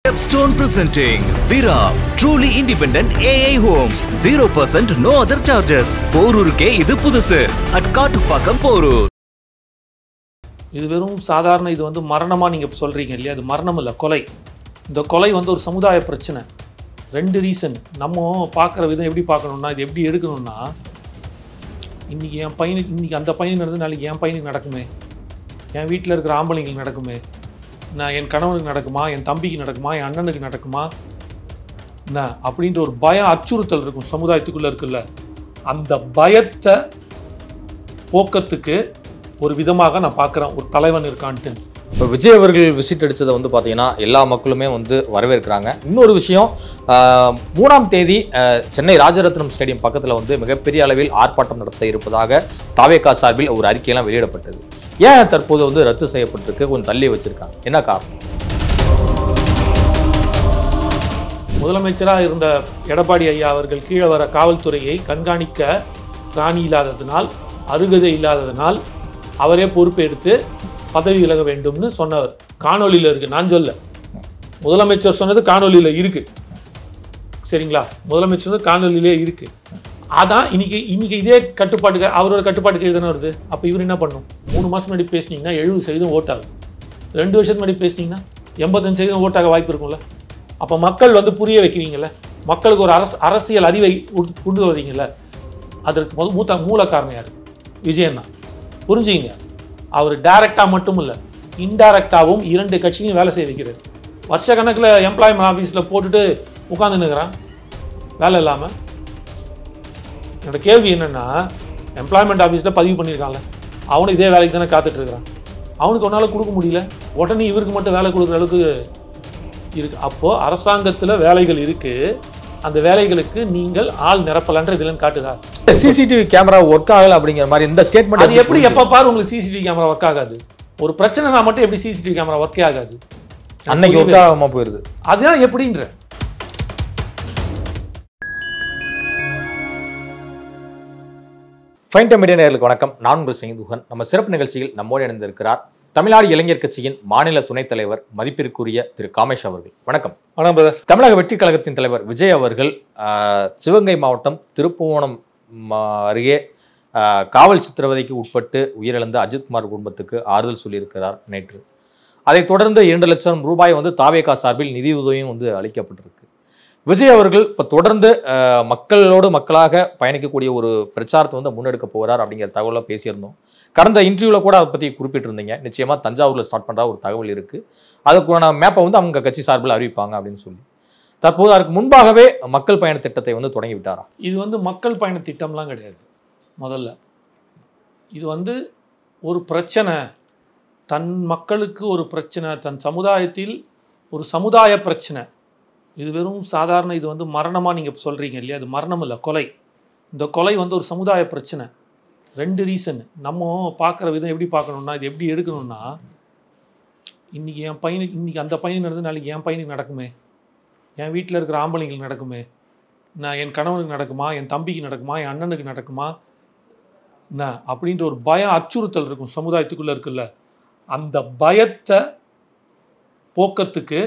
Stepstone presenting Viram, truly independent AI homes, 0% no other charges. போரூருக்கே இது புதுசு at Kattupakkam Porur. இது வெறும் சாதாரண இது வந்து மரணமா நீங்க சொல்றீங்க இல்லையா? அது மரணம் இல்ல, கொலை. இந்த கொலை வந்து ஒரு சமுதாய பிரச்சனை. ரெண்டு ரீசன். நம்ம பார்க்குற விதம் எப்படி பார்க்கணும்னா, இது எப்படி எடுக்கணும்னா, இன்னைக்கு என் பையனுக்கு இன்னைக்கு அந்த பையனுக்கு நடந்து நாளைக்கு என் பையனுக்கு நடக்குமே, என் வீட்டில் இருக்கிற ஆம்பளைங்களுக்கு நடக்குமே, நான் என் கணவனுக்கு நடக்குமா, என் தம்பிக்கு நடக்குமா, என் அண்ணனுக்கு நடக்குமா, என்ன அப்படின்ற ஒரு பயம் அச்சுறுத்தல் இருக்கும் சமுதாயத்துக்குள்ளே இருக்குல்ல. அந்த பயத்தை போக்கிறதுக்கு ஒரு விதமாக நான் பார்க்குறேன் ஒரு தலைவன் இருக்கான்ட்டு. இப்போ விஜய் அவர்கள் விசிட் அடித்ததை வந்து பார்த்தீங்கன்னா எல்லா மக்களுமே வந்து வரவேற்கிறாங்க. இன்னொரு விஷயம், 3ஆம் தேதி சென்னை ராஜரத்னம் ஸ்டேடியம் பக்கத்தில் வந்து மிகப்பெரிய அளவில் ஆர்ப்பாட்டம் நடத்த இருப்பதாக தாவேகா சார்பில் ஒரு அறிக்கையெல்லாம் வெளியிடப்பட்டது. ஏன் தற்போது வந்து ரத்து செய்யப்பட்டிருக்கு, கொஞ்சம் தள்ளி வச்சிருக்காங்க, என்ன காரணம்? முதலமைச்சராக இருந்த எடப்பாடி ஐயா அவர்கள் கீழே வர காவல்துறையை கண்காணிக்க திராணி இல்லாததினால், அருகதை இல்லாததினால் அவரே பொறுப்பெடுத்து பதவி விலக வேண்டும்னு சொன்னவர். காணொலியில் இருக்குது, நான் சொல்ல. முதலமைச்சர் சொன்னது காணொலியில் இருக்குது, சரிங்களா? முதலமைச்சர் காணொலியிலே இருக்குது. அதான் இன்னைக்கு இதே கட்டுப்பாட்டுக்கு அவரோட கட்டுப்பாட்டுக்கு எதுனா வருது. அப்போ இவர் என்ன பண்ணும்? 3 மாதம் முன்னாடி பேசினீங்கன்னா 70% ஓட்டாகும். 2 வருஷத்துக்கு முன்னாடி பேசினீங்கன்னா 85% ஓட்டாக வாய்ப்பு இருக்கும்ல. அப்போ மக்கள் வந்து புரிய வைக்கிறீங்கள, மக்களுக்கு ஒரு அரசியல் அறிவை கொண்டு வரீங்கல்ல. அதற்கு மூல காரணம் யார்? விஜயன் தான். புரிஞ்சுங்க, அவர் டைரக்டாக மட்டும் இல்லை, இன்டைரக்டாகவும் 2 கட்சியும் வேலை செய்ய வைக்கிறார். வருஷ கணக்கில் எம்ப்ளாய்மெண்ட் ஆஃபீஸில் போட்டுட்டு உட்காந்துன்னுக்கிறான் வேலை இல்லாமல். என்னோட கேள்வி என்னென்னா, எம்ப்ளாய்மெண்ட் ஆஃபீஸில் பதிவு பண்ணியிருக்கான்ல, அவனும் இதே வேலைக்கு தானே காத்துட்டு இருக்கிறான். அவனுக்கு ஒன்றால் கொடுக்க முடியல, உடனே இவருக்கு மட்டும் வேலை கொடுக்குற அளவுக்கு இருக்குது. அப்போது அரசாங்கத்தில் வேலைகள் இருக்குது, அந்த வேலைகளுக்கு நீங்கள் ஆள் நிரப்பலன்ற இதுலன்னு காட்டுதா? சிசிடிவி கேமரா ஒர்க் ஆகலை அப்படிங்கிற மாதிரி இந்த ஸ்டேட்மெண்ட். அது எப்படி எப்போ பாரு உங்களுக்கு சிசிடிவி கேமரா ஒர்க் ஆகாது? ஒரு பிரச்சனைனா மட்டும் எப்படி சிசிடிவி கேமரா ஒர்க்கே ஆகாது? அன்னைக்கு ஒர்க் ஆகாமல் போயிடுது. அதுதான் எப்படின்ற. ஃபைன் டைம் மீடியா நேயர்களுக்கு வணக்கம். நான் உங்கள் செங்குகன். நம்ம சிறப்பு நிகழ்ச்சியில் நம்மோடு இணைந்திருக்கிறார் தமிழ்நாடு இளைஞர் கட்சியின் மாநில துணைத் தலைவர் மதிப்பிற்குரிய திரு காமேஷ் அவர்கள். வணக்கம். வணக்கம் பிரதர். தமிழக வெற்றி கழகத்தின் தலைவர் விஜய் அவர்கள் சிவகங்கை மாவட்டம் திருப்புவனம் அருகே காவல் சித்திரவதைக்கு உட்பட்டு உயிரிழந்த அஜித்குமார் குடும்பத்துக்கு ஆறுதல் சொல்லியிருக்கிறார் நேற்று. அதைத் தொடர்ந்து 2 லட்சம் ரூபாய் வந்து தாவேகா சார்பில் நிதியுதவியும் வந்து அளிக்கப்பட்டிருக்கு. விஜய் அவர்கள் இப்போ தொடர்ந்து மக்களோடு மக்களாக பயணிக்கக்கூடிய ஒரு பிரச்சாரத்தை வந்து முன்னெடுக்க போகிறார் அப்படிங்கிற தகவலை பேசியிருந்தோம். கடந்த இன்டர்வியூவில் கூட அதை பற்றி குறிப்பிட்டிருந்தீங்க. நிச்சயமாக தஞ்சாவூரில் ஸ்டார்ட் பண்ணுற ஒரு தகவல் இருக்குது, அதுக்கான மேப்பை வந்து அவங்க கட்சி சார்பில் அறிவிப்பாங்க அப்படின்னு சொல்லி. தற்போது அதுக்கு முன்பாகவே மக்கள் பயண திட்டத்தை வந்து தொடங்கி விட்டாரா? இது வந்து மக்கள் பயண திட்டம்லாம் கிடையாது. முதல்ல இது வந்து ஒரு பிரச்சனை, தன் மக்களுக்கு ஒரு பிரச்சனை, தன் சமுதாயத்தில் ஒரு சமுதாய பிரச்சனை. இது வெறும் சாதாரண இது வந்து மரணமாக நீங்கள் சொல்கிறீங்க இல்லையா? அது மரணம் இல்லை, கொலை. இந்த கொலை வந்து ஒரு சமுதாய பிரச்சனை. 2 ரீசன். நம்ம பார்க்குற விதம் எப்படி பார்க்கணும்னா, இது எப்படி எடுக்கணும்னா, இன்றைக்கி என் பையனுக்கு இன்னைக்கு அந்த பையனுக்கு நடந்து நாளைக்கு என் பையனுக்கு நடக்குமே, என் வீட்டில் இருக்கிற ஆம்பளைங்களுக்கு நடக்குமே, நான் என் கணவனுக்கு நடக்குமா, என் தம்பிக்கு நடக்குமா, என் அண்ணனுக்கு நடக்குமா, என்ன அப்படின்ற ஒரு பயம் அச்சுறுத்தல் இருக்கும் சமுதாயத்துக்குள்ளே இருக்குல்ல. அந்த பயத்தை போக்கிறதுக்கு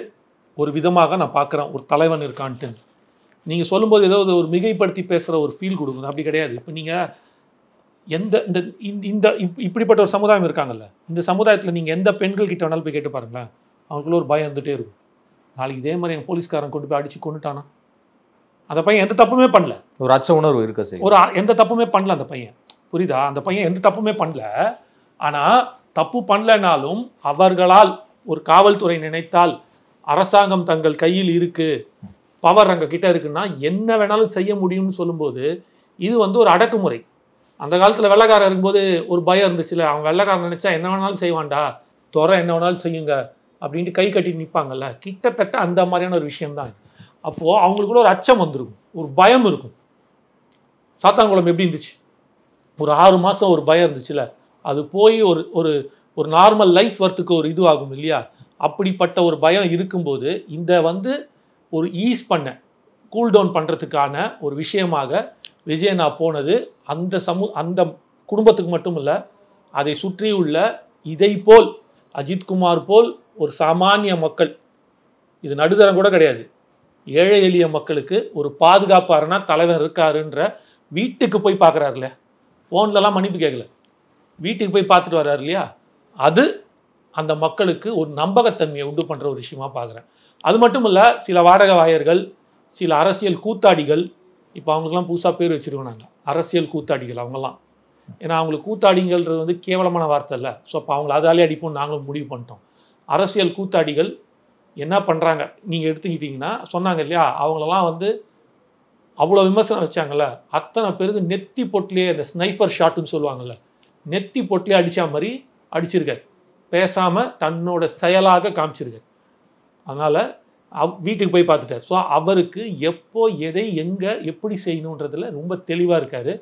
ஒரு விதமாக நான் பார்க்குறேன் ஒரு தலைவன் இருக்கான்ட்டு. நீங்கள் சொல்லும்போது ஏதோ ஒரு மிகைப்படுத்தி பேசுகிற ஒரு ஃபீல் கொடுக்குது. அப்படி கிடையாது. இப்போ நீங்கள் இந்த இப்படிப்பட்ட ஒரு சமுதாயம் இருக்காங்கல்ல, இந்த சமுதாயத்தில் நீங்கள் எந்த பெண்கள் கிட்ட வேணாலும் போய் கேட்டு பாருங்களேன், அவங்களுக்குள்ள ஒரு பயம் இருந்துகிட்டே இருக்கும். நாளைக்கு இதே மாதிரி எங்கள் போலீஸ்காரன் கொண்டு போய் அடித்து கொண்டுட்டானா, அந்த பையன் எந்த தப்புமே பண்ணல, ஒரு அச்ச உணர்வு இருக்க செய்யும். எந்த தப்புமே பண்ணல அந்த பையன், புரியுதா? அந்த பையன் எந்த தப்புமே பண்ணல. ஆனால் தப்பு பண்ணலனாலும் அவர்களால் ஒரு காவல்துறை நினைத்தால், அரசாங்கம் தங்கள் கையில் இருக்குது, பவர் அங்கே கிட்ட இருக்குன்னா என்ன வேணாலும் செய்ய முடியும்னு சொல்லும்போது, இது வந்து ஒரு அடக்குமுறை. அந்த காலத்தில் வெள்ளைக்காரன் இருக்கும்போது ஒரு பயம் இருந்துச்சுல, அவன் வெள்ளைக்காரன் நினச்சா என்ன வேணாலும் செய்வான்டா, துறை என்ன வேணாலும் செய்யுங்க அப்படின்ட்டு கை கட்டி நிற்பாங்கல்ல, கிட்டத்தட்ட அந்த மாதிரியான ஒரு விஷயம்தான். அப்போது அவங்களுக்குள்ள ஒரு அச்சம் வந்துருக்கும், ஒரு பயம் இருக்கும். சாத்தான்குளம் எப்படி இருந்துச்சு? ஒரு 6 மாதம் ஒரு பயம் இருந்துச்சுல, அது போய் ஒரு நார்மல் லைஃப் வரத்துக்கு ஒரு இதுவாகும் இல்லையா? அப்படிப்பட்ட ஒரு பயம் இருக்கும்போது இந்த வந்து ஒரு ஈஸ் பண்ண, கூல் டவுன் பண்ணுறதுக்கான ஒரு விஷயமாக விஜய் நான் போனது அந்த குடும்பத்துக்கு மட்டும் இல்லை, அதை சுற்றியுள்ள இதை போல் அஜித்குமார் போல் ஒரு சாமானிய மக்கள் இது நடுத்தரம் கூட கிடையாது. ஏழை எளிய மக்களுக்கு ஒரு பாதுகாப்பு அரணா தலைவர் இருக்காருன்ற வீட்டுக்கு போய் பார்க்குறாருல, ஃபோன்லலாம் மன்னிப்பு கேட்கல, வீட்டுக்கு போய் பார்த்துட்டு வர்றாரு இல்லையா, அது அந்த மக்களுக்கு ஒரு நம்பகத்தன்மையை உண்டு பண்ணுற ஒரு விஷயமா பார்க்குறேன். அது மட்டும் இல்லை, சில வாடகை வாயர்கள், சில அரசியல் கூத்தாடிகள், இப்போ அவங்களுக்குலாம் புதுசாக பேர் வச்சுருக்காங்க, அரசியல் கூத்தாடிகள் அவங்கெல்லாம். ஏன்னா அவங்களுக்கு கூத்தாடிங்கிறது வந்து கேவலமான வார்த்தை இல்லை. ஸோ அப்போ அவங்கள அதாலே அடிப்போம் நாங்களும் முடிவு பண்ணிட்டோம். அரசியல் கூத்தாடிகள் என்ன பண்ணுறாங்க நீங்கள் எடுத்துக்கிட்டிங்கன்னா, சொன்னாங்க இல்லையா, அவங்களெல்லாம் வந்து அவ்வளோ விமர்சனம் வச்சாங்கல்ல, அத்தனை பேருக்கு நெத்தி பொட்டிலே இந்த ஸ்னைஃபர் ஷாட்டுன்னு சொல்லுவாங்கள்ல, நெத்தி பொட்டிலே அடித்த மாதிரி அடிச்சிருக்காரு, பேசாமல் தன்னோட செயலாக காமிச்சிருக்காரு. அதனால் வீட்டுக்கு போய் பார்த்துட்டார். ஸோ அவருக்கு எப்போ எதை எங்கே எப்படி செய்யணுன்றதுல ரொம்ப தெளிவாக இருக்கார்.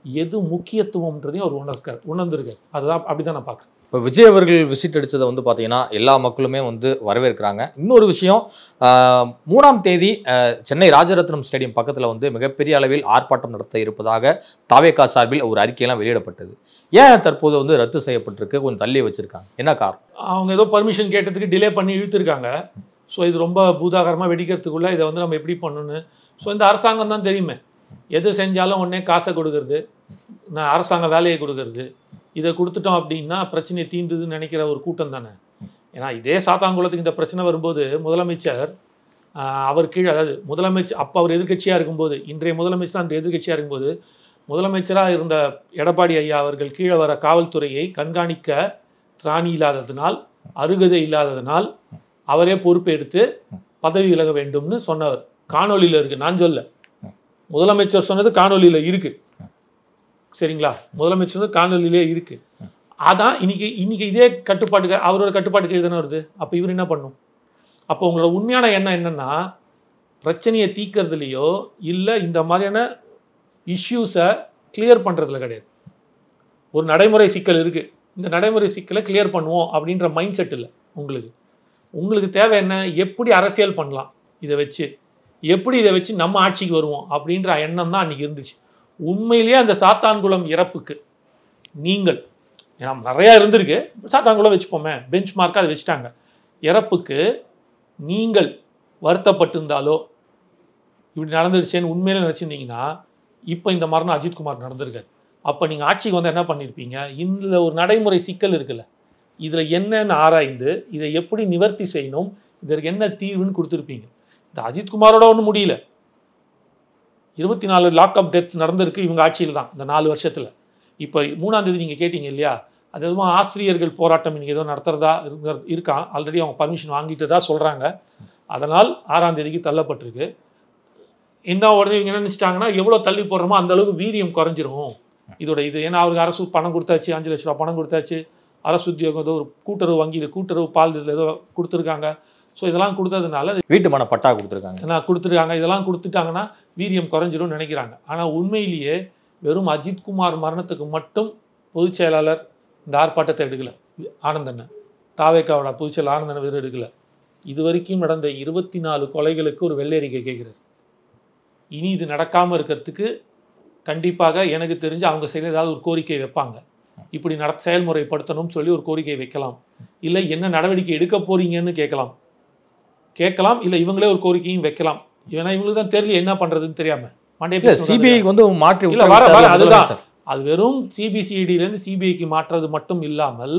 எது முக்கியத்துவம்ன்றதையும் அவர் உணர்ந்திருக்காரு. அதுதான் அப்படி தான் நான் பார்க்குறேன். இப்போ விஜய் அவர்கள் விசிட் அடித்ததை வந்து பார்த்தீங்கன்னா எல்லா மக்களுமே வந்து வரவேற்கிறாங்க. இன்னொரு விஷயம், 3ஆம் தேதி சென்னை ராஜரத்னம் ஸ்டேடியம் பக்கத்தில் வந்து மிகப்பெரிய அளவில் ஆர்ப்பாட்டம் நடத்த இருப்பதாக தாவேகா சார்பில் ஒரு அறிக்கையெல்லாம் வெளியிடப்பட்டது. ஏன் தற்போது வந்து ரத்து செய்யப்பட்டிருக்கு, கொஞ்சம் தள்ளி வச்சுருக்காங்க, என்ன காரணம்? அவங்க ஏதோ பர்மிஷன் கேட்டதுக்கு டிலே பண்ணி இழுத்துருக்காங்க. ஸோ இது ரொம்ப பூதாகரமாக வெடிக்கிறதுக்குள்ளே இதை வந்து நம்ம எப்படி பண்ணணும்னு. ஸோ இந்த அரசாங்கம் தான் தெரியுமே, எது செஞ்சாலும் உடனே காசை கொடுக்கறது, நான் அரசாங்க வேலையை கொடுக்கறது, இதை கொடுத்துட்டோம் அப்படின்னா பிரச்சனையை தீர்ந்துதுன்னு நினைக்கிற ஒரு கூட்டம் தானே. ஏன்னா இதே சாத்தாங்குளத்துக்கு இந்த பிரச்சனை வரும்போது முதலமைச்சர் அவர் கீழே, அதாவது முதலமைச்சர் அப்போ அவர் எதிர்க்கட்சியாக இருக்கும்போது, இன்றைய முதலமைச்சர் அந்த எதிர்க்கட்சியாக இருக்கும்போது, முதலமைச்சராக இருந்த எடப்பாடி ஐயா அவர்கள் கீழே வர காவல்துறையை கண்காணிக்க திராணி இல்லாததினால், அருகதை இல்லாததினால் அவரே பொறுப்பெடுத்து பதவி விலக வேண்டும்னு சொன்னவர். காணொலியில் இருக்குது, நான் சொல்ல, முதலமைச்சர் சொன்னது காணொலியில் இருக்குது. சரிங்களா, முதலமைச்சர் காணொலியிலே இருக்குது. அதான் இன்னைக்கு இதே கட்டுப்பாட்டுக்கு, அவரோட கட்டுப்பாட்டுக்கு தானே வருது. அப்போ இவர் என்ன பண்ணும்? அப்போ உங்களோட உண்மையான எண்ணம் என்னென்னா, பிரச்சனையை தீர்க்கறதுலையோ இல்லை இந்த மாதிரியான இஷ்யூஸை கிளியர் பண்ணுறதுல கிடையாது. ஒரு நடைமுறை சிக்கல் இருக்குது, இந்த நடைமுறை சிக்கலை கிளியர் பண்ணுவோம் அப்படின்ற மைண்ட் செட் இல்லை உங்களுக்கு தேவை என்ன, எப்படி அரசியல் பண்ணலாம், இதை வச்சு எப்படி இதை வச்சு நம்ம ஆட்சிக்கு வருவோம் அப்படின்ற எண்ணம் தான் அன்றைக்கி இருந்துச்சு. உண்மையிலேயே அந்த சாத்தான்குளம் இறப்புக்கு நீங்கள், ஏன்னா நிறையா இருந்திருக்கு, சாத்தான்குளம் வச்சுப்போமே, பெஞ்ச் மார்க்காக அதை வச்சுட்டாங்க, இறப்புக்கு நீங்கள் வருத்தப்பட்டிருந்தாலோ இப்படி நடந்துருச்சேன்னு உண்மையிலே நினச்சிருந்தீங்கன்னா இப்போ இந்த மரணம் அஜித்குமார் நடந்திருக்காரு. அப்போ நீங்கள் ஆட்சிக்கு வந்து என்ன பண்ணியிருப்பீங்க, இதில் ஒரு நடைமுறை சிக்கல் இருக்குல்ல, இதில் என்னென்னு ஆராய்ந்து இதை எப்படி நிவர்த்தி செய்யணும், இதற்கு என்ன தீர்வுன்னு கொடுத்துருப்பீங்க. இந்த அஜித்குமாரோட ஒன்றும் முடியல, 24 லாக்அப் டெத் நடந்திருக்கு இவங்க ஆட்சியில் தான் இந்த 4 வருஷத்தில். இப்போ 3ஆம் தேதி நீங்கள் கேட்டீங்க இல்லையா, அது எதுவும் ஆசிரியர்கள் போராட்டம் இன்றைக்கி ஏதோ நடத்துகிறதா இருக்கான், ஆல்ரெடி அவங்க பர்மிஷன் வாங்கிட்டு தான் சொல்கிறாங்க. அதனால் 6ஆம் தேதிக்கு தள்ளப்பட்டிருக்கு. இந்த உடனே இவங்க என்ன நினச்சிட்டாங்கன்னா, எவ்வளோ தள்ளி போடுறோமோ அந்த அளவுக்கு வீரியம் குறைஞ்சிரும் இதோட இது. ஏன்னா அவருக்கு அரசு பணம் கொடுத்தாச்சு, 5 லட்ச ரூபா பணம் கொடுத்தாச்சு, அரசு உத்தியோகம் ஏதோ ஒரு கூட்டுறவு வங்கியில் கூட்டுறவு பால் இதில் ஏதோ கொடுத்துருக்காங்க. ஸோ இதெல்லாம் கொடுத்ததுனால வீட்டு மன பட்டா கொடுத்துருக்காங்க. இதெல்லாம் கொடுத்துட்டாங்கன்னா வீரியம் குறைஞ்சிரும்னு நினைக்கிறாங்க. ஆனால் உண்மையிலேயே வெறும் அஜித்குமார் மரணத்துக்கு மட்டும் பொதுச் செயலாளர் இந்த ஆர்ப்பாட்டத்தை எடுக்கலை, ஆனந்தண்ணன் தாவேக்காவோட பொதுச் செயலாளர் ஆனந்தண்ணன் வேறு எடுக்கலை. இது வரைக்கும் நடந்த 24 கொலைகளுக்கு ஒரு வெள்ளரிக்கை கேட்குறாரு. இனி இது நடக்காமல் இருக்கிறதுக்கு கண்டிப்பாக எனக்கு தெரிஞ்சு அவங்க சைடில் ஏதாவது ஒரு கோரிக்கை வைப்பாங்க, இப்படி செயல்முறைப்படுத்தணும்னு சொல்லி ஒரு கோரிக்கை வைக்கலாம், இல்லை என்ன நடவடிக்கை எடுக்க போறீங்கன்னு கேட்கலாம், இல்லை இவங்களே ஒரு கோரிக்கையும் வைக்கலாம். ஏன்னா இவங்களுக்கு தான் தெரியல என்ன பண்ணுறதுன்னு தெரியாமல் மண்டே சிபிஐ வந்து மாற்றி இல்லை வர அதுதான், அது வெறும் சிபிசிஐடியிலேருந்து சிபிஐக்கு மாற்றுறது மட்டும் இல்லாமல்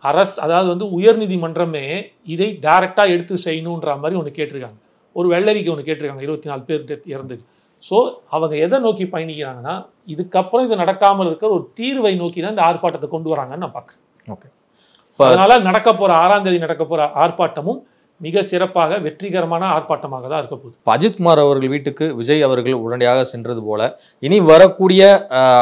அதாவது வந்து உயர்நீதிமன்றமே இதை டைரெக்டாக எடுத்து செய்யணுன்ற மாதிரி ஒன்று கேட்டிருக்காங்க, ஒரு வெள்ளரிக்கை ஒன்று கேட்டிருக்காங்க, 24 பேர் இறந்துக்கு. ஸோ அவங்க எதை நோக்கி பயணிக்கிறாங்கன்னா, இதுக்கப்புறம் இது நடக்காமல் இருக்கிற ஒரு தீர்வை நோக்கி தான் இந்த ஆர்ப்பாட்டத்தை கொண்டு வராங்கன்னு நான் பார்க்குறேன். ஓகே, அதனால நடக்க போகிற 6ஆம் தேதி நடக்க போகிற ஆர்ப்பாட்டமும் மிக சிறப்பாக வெற்றிகரமான ஆர்ப்பாட்டமாக தான் இருக்க போகுது. அஜித்குமார் அவர்கள் வீட்டுக்கு விஜய் அவர்கள் உடனடியாக சென்றது போல இனி வரக்கூடிய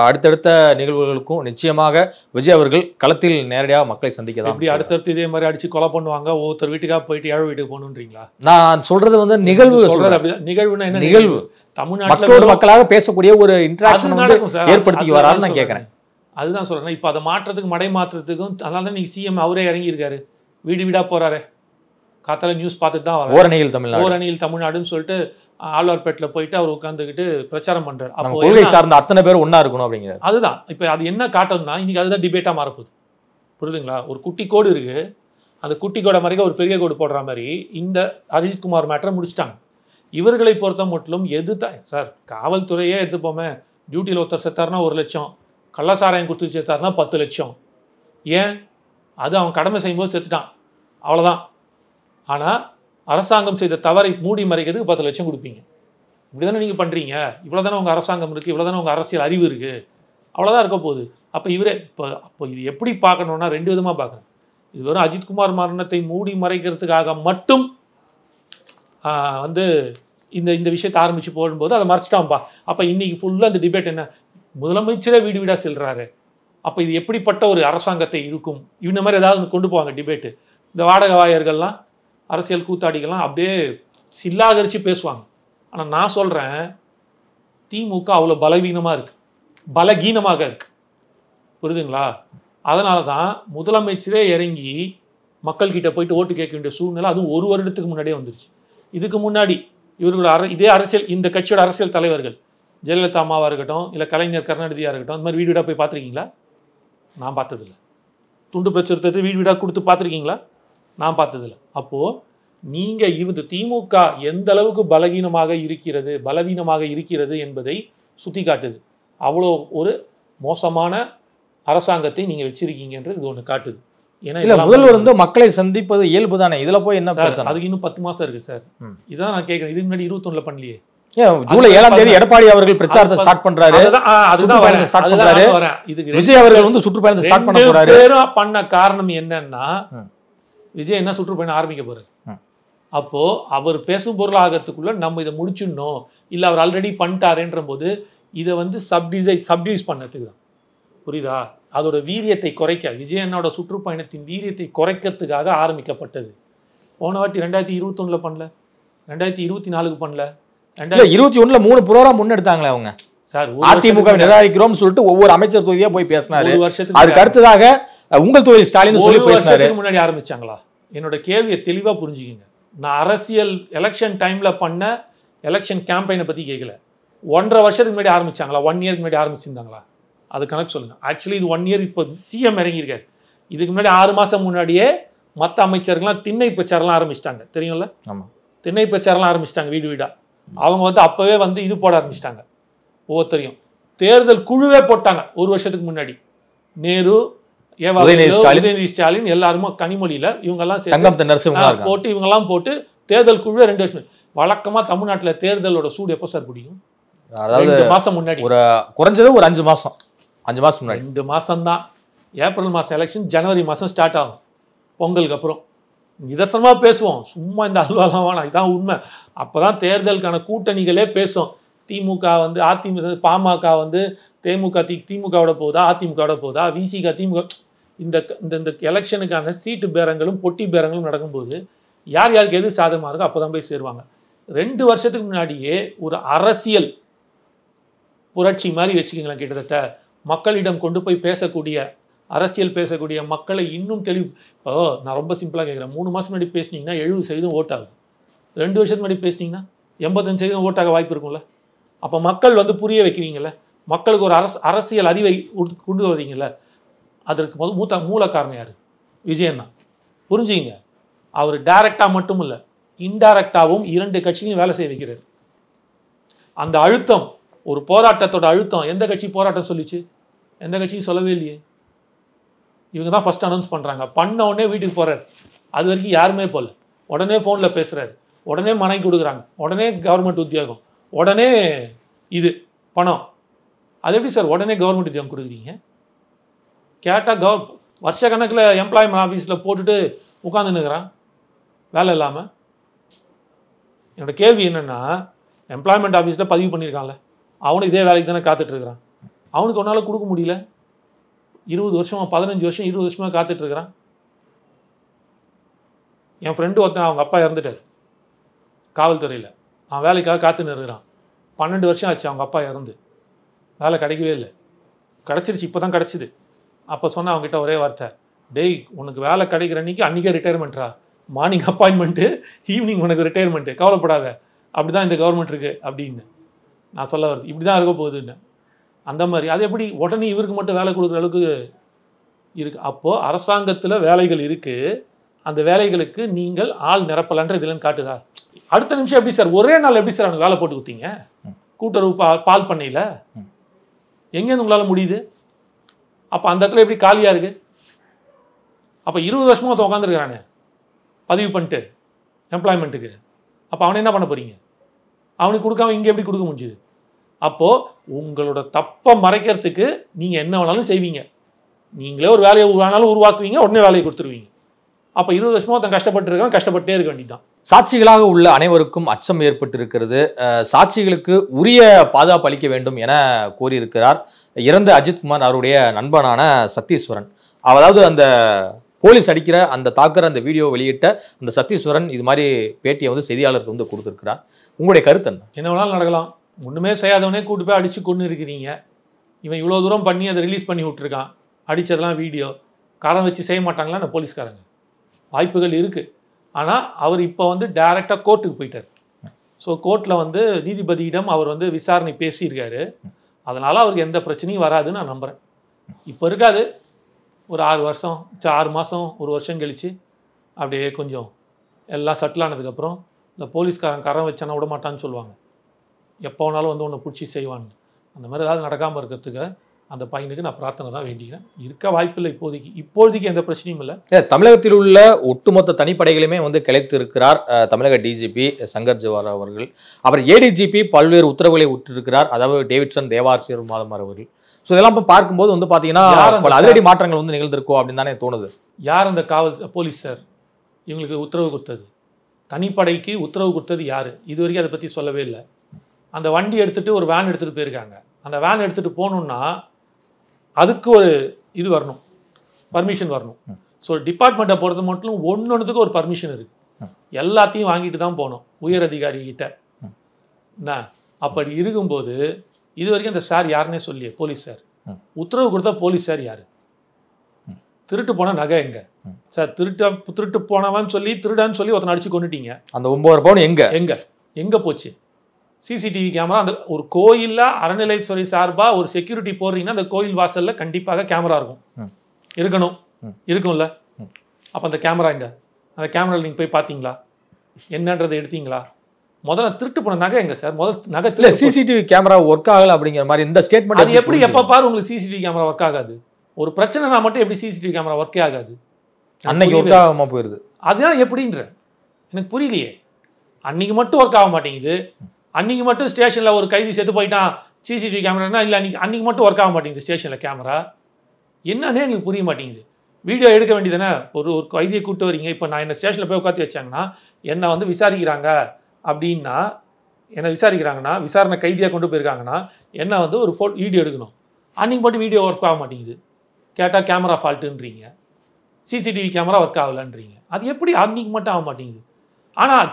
அடுத்தடுத்த நிகழ்வுகளுக்கும் நிச்சயமாக விஜய் அவர்கள் களத்தில் நேரடியாக மக்களை சந்திக்க தான். எப்படி அடுத்தடுத்து இதே மாதிரி அடிச்சு கொலை பண்ணுவாங்க, ஒவ்வொருத்தர் வீட்டுக்காக போயிட்டு ஏழு வீட்டுக்கு போகணுன்றீங்களா? நான் சொல்றது வந்து நிகழ்வு சொல்றது. அப்படிதான் நிகழ்வுனா என்ன? நிகழ்வு தமிழ்நாட்டில் மக்களாக பேசக்கூடிய ஒரு இன்டராக்ஷன் ஏற்படுத்தி வரான்னு நான் கேட்கறேன். அதுதான் சொல்றேன். இப்போ அதை மாற்றத்துக்கு மடை மாற்றத்துக்கும் அதனால தான் நீங்க சிஎம் அவரே இறங்கியிருக்காரு, வீடு வீடா போறாரு. காத்தால நியூஸ் பார்த்துட்டு தான் வர ஓரணியில் தமிழ்நாடுன்னு சொல்லிட்டு ஆழ்வார்பேட்டில் போயிட்டு அவர் உட்காந்துக்கிட்டு பிரச்சாரம் பண்றாரு. அப்போ கொள்கை சார்ந்த அத்தனை பேர் ஒன்னா இருக்கணும் அப்படிங்கிறது. அதுதான் இப்போ அது என்ன காட்டணும்னா இன்னைக்கு அதுதான் டிபேட்டா மாறப்போகுது. புரியுதுங்களா? ஒரு குட்டி கோடு இருக்கு, அந்த குட்டி கோடை மறைக்க ஒரு பெரிய கோடு போடுற மாதிரி இந்த அஜித்குமார் மேட்டரை முடிச்சிட்டாங்க. இவர்களை பொறுத்த மட்டும் சார் காவல்துறையே எடுத்துப்போமே, டியூட்டியில் ஒருத்தர் செத்தாருன்னா 1 லட்சம், கள்ளசாராயம் கொடுத்து செத்தாருன்னா 10 லட்சம். ஏன்? அது அவன் கடமை செய்யும்போது செத்துட்டான், அவ்வளோதான். ஆனால் அரசாங்கம் செய்த தவறை மூடி மறைக்கிறதுக்கு 10 லட்சம் கொடுப்பீங்க. இப்படி தானே நீங்கள் பண்ணுறீங்க. இவ்வளோ தானே உங்கள் அரசாங்கம் இருக்குது, இவ்வளோ தானே உங்கள் அரசியல் அறிவு இருக்குது, அவ்வளோதான் இருக்க போகுது. அப்போ இவரே அப்போ இது எப்படி பார்க்கணுன்னா 2 விதமாக பார்க்குறேன். இது வெறும் அஜித்குமார் மரணத்தை மூடி மறைக்கிறதுக்காக மட்டும் வந்து இந்த விஷயத்தை ஆரம்பித்து போடும்போது அதை மறைச்சிட்டான்ப்பா. அப்போ இன்றைக்கி ஃபுல்லாக அந்த டிபேட் என்ன, முதலமைச்சரே வீடு வீடாக செல்கிறாரு, அப்போ இது எப்படிப்பட்ட ஒரு அரசாங்கத்தை இருக்கும், இந்த மாதிரி ஏதாவது கொண்டு போவாங்க டிபேட்டு. இந்த வாடகை வாயர்கள்லாம் அரசியல் கூத்தாடிகள்லாம் அப்படியே சில்லாகரித்து பேசுவாங்க. ஆனால் நான் சொல்கிறேன், திமுக அவ்வளோ பலவீனமாக இருக்குது, புரியுதுங்களா? அதனால தான் முதலமைச்சரே இறங்கி மக்கள்கிட்ட போயிட்டு ஓட்டு கேட்க வேண்டிய சூழ்நிலை அதுவும் 1 வருடத்துக்கு முன்னாடியே வந்துருச்சு. இதுக்கு முன்னாடி இவர்களோட இதே அரசியல், இந்த கட்சியோட அரசியல் தலைவர்கள் ஜெயலலிதா அம்மாவாக இருக்கட்டும், இல்லை கலைஞர் கருணாநிதியாக இருக்கட்டும், இந்த மாதிரி வீடு வீடாக போய் பார்த்துருக்கீங்களா? நான் பார்த்ததில்லை. துண்டு பிரச்சுரத்தை வீடு வீடாக கொடுத்து பார்த்துருக்கீங்களா? நான் பார்த்ததில்லை. அப்போது நீங்கள் இந்த திமுக எந்த அளவுக்கு பலவீனமாக இருக்கிறது என்பதை சுட்டி காட்டுது. அவ்வளோ ஒரு மோசமான அரசாங்கத்தை நீங்கள் வச்சிருக்கீங்கன்றது இது ஒன்று காட்டுது. ஏன்னா முதல்வர் வந்து மக்களை சந்திப்பது இயல்பு தானே, இதுல போய் என்ன பிரச்சனை? அதுக்கு இன்னும் 10 மாசம் இருக்கு சார். இதான் நான் கேட்குறேன். இதுக்கு முன்னாடி 21 பண்ணலையே. ஜூலை 7ஆம் தேதி எடப்பாடி அவர்கள் பிரச்சாரத்தை ஸ்டார்ட் பண்றாரு. விஜய் அவர்கள் வந்து சுற்றுப்பயணத்தை ஸ்டார்ட் பண்ண போறாரு. பண்ண காரணம் என்னன்னா, விஜய் என்ன சுற்றுப்பயணம் ஆரம்பிக்க போறாரு. அப்போ அவர் பேசும் பொருள் ஆகிறதுக்குள்ள நம்ம இதை முடிச்சிடணும், இல்லை அவர் ஆல்ரெடி பண்ணிட்டாருன்ற போது இதை வந்து சப்டியூஸ் பண்ணதுக்கு தான். புரியுதா? அதோட வீரியத்தை குறைக்க, விஜயனோட சுற்றுப்பயணத்தின் வீரியத்தை குறைக்கிறதுக்காக ஆரம்பிக்கப்பட்டது. போன வாட்டி 2021 பண்ணல, 2024 பண்ணல, 2021 3 ப்ரோகிராம் முன்னெடுத்தாங்களே அவங்க. சார் அதிமுக நிராகரிக்கிறோம் சொல்லிட்டு ஒவ்வொரு அமைச்சர் தொகுதியா போய் பேசினாரு. அதுக்கு அடுத்ததாக உங்கள் தொகுதி ஸ்டாலின் சொல்லி பேசினாரு. முன்னாடி ஆரம்பிச்சாங்களா? என்னோட கேள்வியை தெளிவா புரிஞ்சுக்கிங்க. நான் அரசியல் எலெக்ஷன் டைம்ல பண்ண எலெக்ஷன் கேம்பெயினை பத்தி கேட்கல. 1.5 வருஷத்துக்கு முன்னாடி ஆரம்பிச்சாங்களா? 1 இயருக்கு முன்னாடி ஆரம்பிச்சிருந்தாங்களா? அது கணக்கு சொல்லுங்க. ஆக்சுவலி இது 1 இயர். இப்போ சிஎம் இறங்கியிருக்காரு. இதுக்கு முன்னாடி 6 மாசம் முன்னாடியே மற்ற அமைச்சர்கள்லாம் திண்ணை பிரச்சாரம்லாம் ஆரம்பிச்சிட்டாங்க, தெரியும்ல? ஆமாம், திண்ணை பிரச்சாரம்லாம் ஆரம்பிச்சிட்டாங்க வீடு வீடா. அவங்க வந்து அப்பவே வந்து இது போட ஆரம்பிச்சிட்டாங்க. ஒவ்வொருத்தரையும் தேர்தல் குழுவே போட்டாங்க 1 வருஷத்துக்கு முன்னாடி. நேரு, உதயநிதி ஸ்டாலின் எல்லாருமே கனிமொழியில இவங்கெல்லாம் போட்டு இவங்கெல்லாம் போட்டு தேர்தல் குழுவே 2 வருஷம். வழக்கமா தமிழ்நாட்டில் தேர்தலோட சூடு எப்போ சார் பிடிக்கும்? அதாவது 2 மாசம் முன்னாடி, ஒரு குறைஞ்சது ஒரு 5 மாசம் முன்னாடி. 2 மாசம் தான். ஏப்ரல் மாதம் எலெக்ஷன், ஜனவரி மாதம் ஸ்டார்ட் ஆகும் பொங்கலுக்கு அப்புறம். நிதர்சனமாக பேசுவோம், சும்மா இந்த அல்வாலாம் வேணாம், இதுதான் உண்மை. அப்போ தான் தேர்தலுக்கான கூட்டணிகளே பேசும். திமுக வந்து அதிமுக, பாமக வந்து திமுகவோட போதா, அதிமுகவோட போதா, விசிக திமுக, இந்த எலெக்ஷனுக்கான சீட்டு பேரங்களும் பொட்டி பேரங்களும் நடக்கும்போது யார் யாருக்கு எது சாதகமாக இருக்கோ அப்போ தான் போய் சேருவாங்க. 2 வருஷத்துக்கு முன்னாடியே ஒரு அரசியல் புரட்சி மாதிரி வச்சுக்கிங்களேன். கிட்டத்தட்ட மக்களிடம் கொண்டு போய் பேசக்கூடிய, அரசியல் பேசக்கூடிய மக்களை இன்னும் தெளிவு. இப்போ நான் ரொம்ப சிம்பிளாக கேட்குறேன். 3 மாதம் முன்னாடி பேசினீங்கன்னா 70% ஓட் ஆகுது. 2 வருஷத்துக்கு முன்னாடி பேசினீங்கன்னா 85% ஓட்டாக வாய்ப்பு இருக்கும்ல. அப்போ மக்கள் வந்து புரிய வைக்கிறீங்கள, மக்களுக்கு ஒரு அரசியல் அறிவை கொண்டு வரீங்கல்ல. அதற்கு மூல காரணம் யார்? விஜயன் தான். புரிஞ்சுங்க. அவர் டைரக்டாக மட்டும் இல்லை, இன்டைரக்டாகவும் 2 கட்சிகளையும் வேலை செய்ய வைக்கிறார். அந்த அழுத்தம், ஒரு போராட்டத்தோட அழுத்தம், எந்த கட்சி போராட்டம் சொல்லிச்சு? எந்த கட்சியும் சொல்லவே இல்லையே. இவங்க தான் ஃபர்ஸ்ட் அனௌன்ஸ் பண்ணுறாங்க. பண்ண உடனே வீட்டுக்கு போகிறார். அது வரைக்கும் யாருமே போகல. உடனே ஃபோனில் பேசுகிறாரு, உடனே மனை கொடுக்குறாங்க, உடனே கவர்மெண்ட் உத்தியோகம், உடனே இது பணம். அது எப்படி சார் உடனே கவர்மெண்ட் உத்தியோகம் கொடுக்குறீங்க? கேட்டால் வருஷ கணக்கில் எம்ப்ளாய்மெண்ட் ஆஃபீஸில் போட்டுட்டு உட்காந்துன்னுக்குறான் வேலை இல்லாமல். என்னோட கேள்வி என்னென்னா, எம்ப்ளாய்மெண்ட் ஆஃபீஸில் பதிவு பண்ணியிருக்கான்ல, அவனுக்கு இதே வேலைக்கு தானே காத்துட்ருக்கிறான். அவனுக்கு ஒன்றால் கொடுக்க முடியல. 20 வருஷமாக, 15 வருஷம், 20 வருஷமாக காத்துட்ருக்கிறான். என் ஃப்ரெண்டு ஒருத்தன், அவங்க அப்பா இறந்துட்டார் காவல்துறையில். அவன் வேலைக்காக காத்துன்னு இருக்கிறான். 12 வருஷம் ஆச்சு அவங்க அப்பா இறந்து. வேலை கிடைக்கவே இல்லை. கிடச்சிருச்சு, இப்போ தான் கிடச்சிது. அப்போ சொன்னேன் அவங்ககிட்ட ஒரே வார்த்தை, டேய் உனக்கு வேலை கிடைக்கிற அன்றைக்கே ரிட்டையர்மெண்ட்ரா, மார்னிங் அப்பாயின்மெண்ட்டு, ஈவினிங் உனக்கு ரிட்டையர்மெண்ட்டு, கவலைப்படாத, அப்படி தான் இந்த கவர்மெண்ட் இருக்குது அப்படின்னு நான் சொல்ல வருது. இப்படி தான் இருக்க போகுதுன்னு. அந்த மாதிரி அது எப்படி உடனே இவருக்கு மட்டும் வேலை கொடுக்குற அளவுக்கு இருக்குது? அப்போது அரசாங்கத்தில் வேலைகள் இருக்குது, அந்த வேலைகளுக்கு நீங்கள் ஆள் நிரப்பலன்ற இதுலன்னு காட்டுதா? அடுத்த நிமிஷம் எப்படி சார் ஒரே நாள் எப்படி சார் அவனுக்கு வேலை போட்டு கொடுத்தீங்க? கூட்டுறவு பால் பண்ணையில் எங்கேருந்து உங்களால் முடியுது? அப்போ அந்த இடத்துல எப்படி காலியாக இருக்குது? அப்போ 20 வருஷமாக ஒருத்தன் உட்காந்துருக்கிறானே பதிவு பண்ணிட்டு எம்ப்ளாய்மெண்ட்டுக்கு, அப்போ அவனை என்ன பண்ண போகிறீங்க? அவனுக்கு கொடுக்காம இங்கே எப்படி கொடுக்க முடிஞ்சுது? அப்போது உங்களோட தப்பை மறைக்கிறதுக்கு நீங்கள் என்ன வேணாலும் செய்வீங்க. நீங்களே ஒரு வேலையை வேணாலும் உருவாக்குவீங்க, உடனே வேலையை கொடுத்துருவீங்க. அப்போ 20 வருஷமாக ஒருத்தன் கஷ்டப்பட்டு கஷ்டப்பட்டே இருக்க வேண்டியதான். சாட்சிகளாக உள்ள அனைவருக்கும் அச்சம் ஏற்பட்டிருக்கிறது. சாட்சிகளுக்கு உரிய பாதுகாப்பு அளிக்க வேண்டும் என கோரியிருக்கிறார் இறந்த அஜித்குமார் அவருடைய நண்பனான சத்தீஸ்வரன். அதாவது அந்த போலீஸ் அடிக்கிற அந்த தாக்குற அந்த வீடியோ வெளியிட்ட அந்த சத்தீஸ்வரன் இது மாதிரி பேட்டியை வந்து செய்தியாளருக்கு வந்து கொடுத்துருக்கிறார். உங்களுடைய கருத்து என்ன? என்ன வேணாலும் நடக்கலாம். ஒன்றுமே செய்யாதவனே கூட்டு போய் அடித்து கொண்டு இருக்கிறீங்க. இவன் இவ்வளோ தூரம் பண்ணி அதை ரிலீஸ் பண்ணி விட்டுருக்கான். அடித்ததெல்லாம் வீடியோ காரணம் வச்சு செய்ய மாட்டாங்களா அந்த போலீஸ்காரங்க? வாய்ப்புகள் இருக்குது. ஆனால் அவர் இப்போ வந்து டைரெக்டாக கோர்ட்டுக்கு போயிட்டார். ஸோ கோர்ட்டில் வந்து நீதிபதியிடம் அவர் வந்து விசாரணை பேசியிருக்காரு. அதனால் அவருக்கு எந்த பிரச்சனையும் வராதுன்னு நான் நம்புகிறேன். இப்போ இருக்காது, ஒரு 6 வருஷம் 6 மாதம் 1 வருஷம் கழித்து அப்படியே கொஞ்சம் எல்லாம் செட்டில் ஆனதுக்கப்புறம் இந்த போலீஸ்காரன் கரம் வச்சானா விட மாட்டான்னு சொல்லுவாங்க. எப்போ வேணாலும் வந்து ஒன்று பிடிச்சி செய்வான்னு. அந்த மாதிரி ஏதாவது நடக்காமல் இருக்கிறதுக்கு அந்த பையனுக்கு நான் பிரார்த்தனை தான் வேண்டிக்கிறேன். இருக்க வாய்ப்பில்லை இப்போதைக்கு எந்த பிரச்சனையும் இல்லை. தமிழகத்தில் உள்ள ஒட்டுமொத்த தனிப்படைகளுமே வந்து கிளைத்து இருக்கிறார் தமிழக டிஜிபி சங்கர் ஜவார் அவர்கள். அவர் ஏடிஜிபி பல்வேறு உத்தரவுகளை விட்டிருக்கிறார். அதாவது டேவிட்சன் தேவாசிரியர் மாதமார் அவர்கள். ஸோ இதெல்லாம் இப்போ பார்க்கும்போது வந்து பார்த்தீங்கன்னா பல அதிரடி மாற்றங்கள் வந்து நிகழ்ந்திருக்கோம் அப்படின்னு தானே தோணுது. யார் அந்த போலீஸ் சார் இவங்களுக்கு உத்தரவு கொடுத்தது? தனிப்படைக்கு உத்தரவு கொடுத்தது யார்? இது வரைக்கும் அதை பற்றி சொல்லவே இல்லை. அந்த வண்டி எடுத்துகிட்டு ஒரு வேன் எடுத்துகிட்டு போயிருக்காங்க. அந்த வேன் எடுத்துகிட்டு போகணுன்னா அதுக்கு ஒரு இது வரணும், பர்மிஷன் வரணும். ஸோ டிபார்ட்மெண்ட்டை பொறுத்த மட்டும் ஒன்றுக்கு ஒரு பர்மிஷன் இருக்குது. எல்லாத்தையும் வாங்கிட்டு தான் போகணும் உயர் அதிகாரிகிட்ட. என்ன அப்படி இருக்கும்போது இது வரைக்கும் அந்த சார் யாருன்னே சொல்லியே போலீஸ் சார் உத்தரவு கொடுத்தா போலீஸ் சார் யார்? திருட்டு போன நகை எங்க சார்? திருட்டு போனவன் சொல்லி திருடான்னு சொல்லி ஒருத்தனை அடிச்சு கொண்டுட்டீங்க. அந்த 9 பவுன் எங்க எங்க எங்க போச்சு? சிசிடிவி கேமரா அந்த ஒரு கோயிலில் அறநிலைத்துறை சார்பாக ஒரு செக்யூரிட்டி போடுறீங்கன்னா அந்த கோயில் வாசலில் கண்டிப்பாக கேமரா இருக்கும்ல. அப்போ அந்த கேமரா எங்க? அந்த கேமராவில் நீங்கள் போய் பார்த்தீங்களா? என்னன்றதை எடுத்தீங்களா? முதல்ல திருட்டு போன நகை எங்க சார்? முதல்ல நகை சிசிடிவி கேமரா ஒர்க் ஆகல அப்படிங்கிற மாதிரி இந்த ஸ்டேட்மெண்ட். அது எப்படி எப்போ பாரு உங்களுக்கு சிசிடிவி கேமரா ஒர்க் ஆகாது? ஒரு பிரச்சனைனா மட்டும் எப்படி சிசிடிவி கேமரா ஒர்க்கே ஆகாது? அன்னைக்கு ஒர்க் ஆகாம போயிருது. அதுதான் எப்படின்ற எனக்கு புரியலையே. அன்னைக்கு மட்டும் ஒர்க் ஆக மாட்டேங்குது. அன்றைக்கி மட்டும் ஸ்டேஷனில் ஒரு கைதி செத்து போயிட்டான் சிசிடிவி கேமரானா இல்லை அன்றைக்கி மட்டும் ஒர்க் ஆக மாட்டேங்குது ஸ்டேஷனில் கேமரா. என்னன்னே எனக்கு புரிய மாட்டேங்குது. வீடியோ எடுக்க வேண்டியதானே? ஒரு கைதியை கூப்பிட்டு வரீங்க. இப்போ நான் என்ன ஸ்டேஷனில் போய் உட்காந்து வச்சாங்கன்னா என்னை வந்து விசாரிக்கிறாங்க அப்படின்னா, என்னை விசாரிக்கிறாங்கன்னா விசாரணை கைதியாக கொண்டு போயிருக்காங்கன்னா என்ன வந்து ஒரு வீடியோ எடுக்கணும். அன்றைக்கி மட்டும் வீடியோ ஒர்க் ஆக மாட்டேங்குது. கேட்டால் கேமரா ஃபால்ட்டுன்றீங்க, சிசிடிவி கேமரா ஒர்க் ஆகலைன்றீங்க. அது எப்படி அன்றைக்கி மட்டும் ஆக மாட்டேங்குது? ஆனால்